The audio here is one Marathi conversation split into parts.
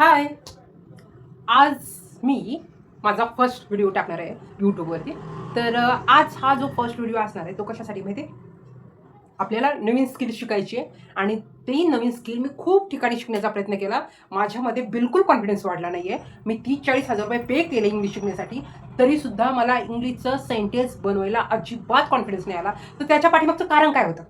हाय. आज मी माझा फर्स्ट व्हिडिओ टाकणार आहे यूट्यूबवरती. तर आज हा जो फर्स्ट व्हिडिओ असणार आहे तो कशासाठी माहिती आहे? आपल्याला नवीन स्किल शिकायची आहे आणि ती नवीन स्किल मी खूप ठिकाणी शिकण्याचा प्रयत्न केला. माझ्यामध्ये बिलकुल कॉन्फिडन्स वाढला नाही आहे. मी 30,000-40,000 रुपये पे केले इंग्लिश शिकण्यासाठी, तरीसुद्धा मला इंग्लिशचं सेंटेन्स बनवायला अजिबात कॉन्फिडन्स नाही आला. तर त्याच्या पाठीमागचं कारण काय होतं?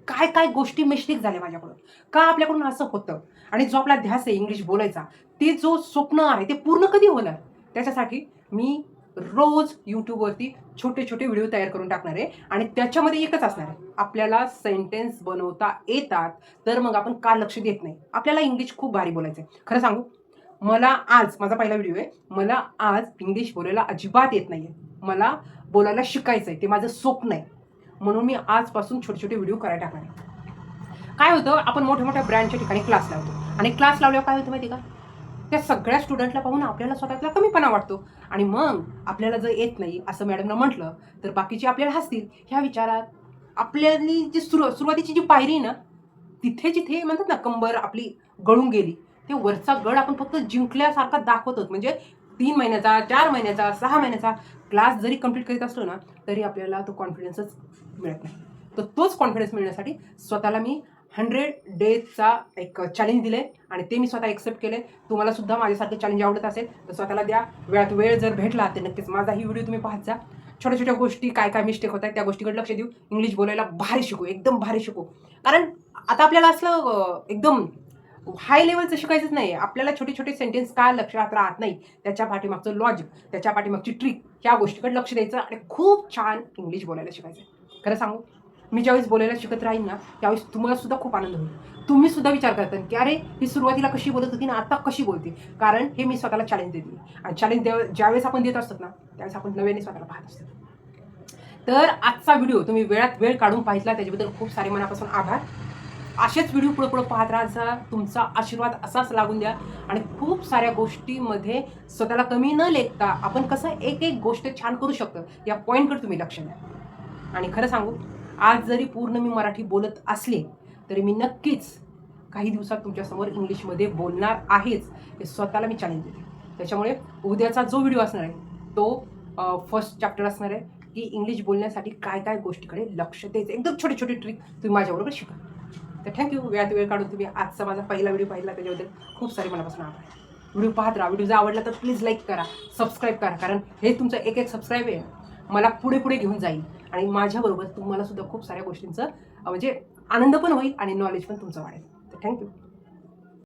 काय काय गोष्टी मिस्टेक झाल्या माझ्याकडून? का आपल्याकडून असं होतं? आणि जो आपला ध्यास आहे इंग्लिश बोलायचा, ते जो स्वप्न आहे ते पूर्ण कधी होणार? त्याच्यासाठी मी रोज YouTubeवरती छोटे-छोटे व्हिडिओ तयार करून टाकणार आहे आणि त्याच्यामध्ये एकच असणार आहे, आपल्याला सेंटेन्स बनवता येतात, तर मग आपण का लक्ष देत नाही? आपल्याला इंग्लिश खूप भारी बोलायचं आहे. खरं सांगू? मला आज माझा पहिला व्हिडिओ आहे. मला आज इंग्लिश बोलायला अजिबात येत नाहीये. मला बोलायला शिकायचं आहे. ते माझं स्वप्न आहे. म्हणून मी आजपासून छोटे-छोटे व्हिडिओ करायला टाकणार आहे. काय होतं, आपण मोठ्या-मोठ्या ब्रँडच्या ठिकाणी क्लास लावतो आणि क्लास लावल्यावर काय होतं माहिती आहे का? त्या सगळ्या स्टुडंटला पाहून आपल्याला स्वतःला कमीपणा वाटतो आणि मग आपल्याला जर येत नाही असं मॅडमनं म्हटलं, तर बाकीचे आपल्याला हसतील. ह्या विचारात आपल्याली जी सुरुवातीची जी पायरी आहे ना, तिथे जिथे म्हणतात ना कंबर आपली गळून गेली, ते वरचा गड आपण फक्त जिंकल्यासारखा दाखवतो. म्हणजे 3 महिन्याचा, 4 महिन्याचा, 6 महिन्याचा क्लास जरी कंप्लीट करीत असलो ना, तरी आपल्याला तो कॉन्फिडन्सच मिळत नाही. तर तोच कॉन्फिडन्स मिळण्यासाठी स्वतःला मी 100 डेजचा एक चॅलेंज दिलंय आणि ते मी स्वतः एक्सेप्ट केलंय. तुम्हाला सुद्धा माझ्यासारखं चॅलेंज आवडत असेल तर स्वतःला द्या. वेळात वेळ जर भेटला तर नक्कीच माझा ही व्हिडिओ तुम्ही पाहत जा. छोट्या-छोट्या गोष्टी काय-काय मिस्टेक होत आहेत त्या गोष्टीकडे लक्ष देऊ. इंग्लिश बोलायला भारी शिकू, एकदम भारी शिकू. कारण आता आपल्याला असलं एकदम हाय लेव्हलचं शिकायचंच नाही. आपल्याला छोटे-छोटे सेंटेन्स का लक्षात राहत नाही, त्याच्या पाठीमागचं लॉजिक, त्याच्या पाठीमागची ट्रिक, ह्या गोष्टीकडे लक्ष द्यायचं आणि खूप छान इंग्लिश बोलायला शिकायचं. खरं सांगू? मी ज्यावेळेस बोलायला शिकत राहीन ना, त्यावेळेस तुम्हाला सुद्धा खूप आनंद होईल. तुम्ही सुद्धा विचार करता, की "अरे, ही सुरुवातीला कशी बोलत होती ना, आता कशी बोलते?" कारण हे मी स्वतःला चॅलेंज देते आणि चॅलेंज ज्यावेळेस आपण देत असतो ना, त्यावेळेस आपण नव्याने स्वतःला पाहत असतो. तर आजचा व्हिडिओ तुम्ही वेळात वेळ काढून पाहितला त्याच्याबद्दल खूप सारे मनापासून आभार. असेच व्हिडिओ पुढे-पुढे पाहत राहायचा. तुमचा आशीर्वाद असाच लागून द्या आणि खूप साऱ्या गोष्टीमध्ये स्वतःला कमी न लेखता आपण कसं एक-एक गोष्ट छान करू शकतो, या पॉइंटकडे तुम्ही लक्ष द्या. आणि खरं सांगू, आज जरी पूर्ण मी मराठी बोलत असले, तरी मी नक्कीच काही दिवसात तुमच्यासमोर इंग्लिशमध्ये बोलणार आहेच. हे स्वतःला मी चॅलेंज देते. त्याच्यामुळे उद्याचा जो व्हिडिओ असणार आहे, तो फर्स्ट चॅप्टर असणार आहे, की इंग्लिश बोलण्यासाठी काय-काय गोष्टीकडे लक्ष द्यायचं. एकदम छोटे-छोटे ट्रिक तुम्ही माझ्याबरोबर शिका. तर थँक्यू. वेळात वेळ काढून तुम्ही आजचा माझा पहिला व्हिडिओ पाहिला त्याच्याबद्दल खूप सारे मनापासून आभार. व्हिडिओ पाहत राहा. व्हिडिओ जर आवडला तर प्लीज लाईक करा, सबस्क्राईब करा. कारण हे तुमचं एक सबस्क्राईब आहे मला पुढे-पुढे घेऊन जाईल आणि माझ्याबरोबर तुम्हाला सुद्धा खूप साऱ्या गोष्टींचं म्हणजे आनंद पण होईल आणि नॉलेज पण तुमचं वाढेल. तर थँक्यू.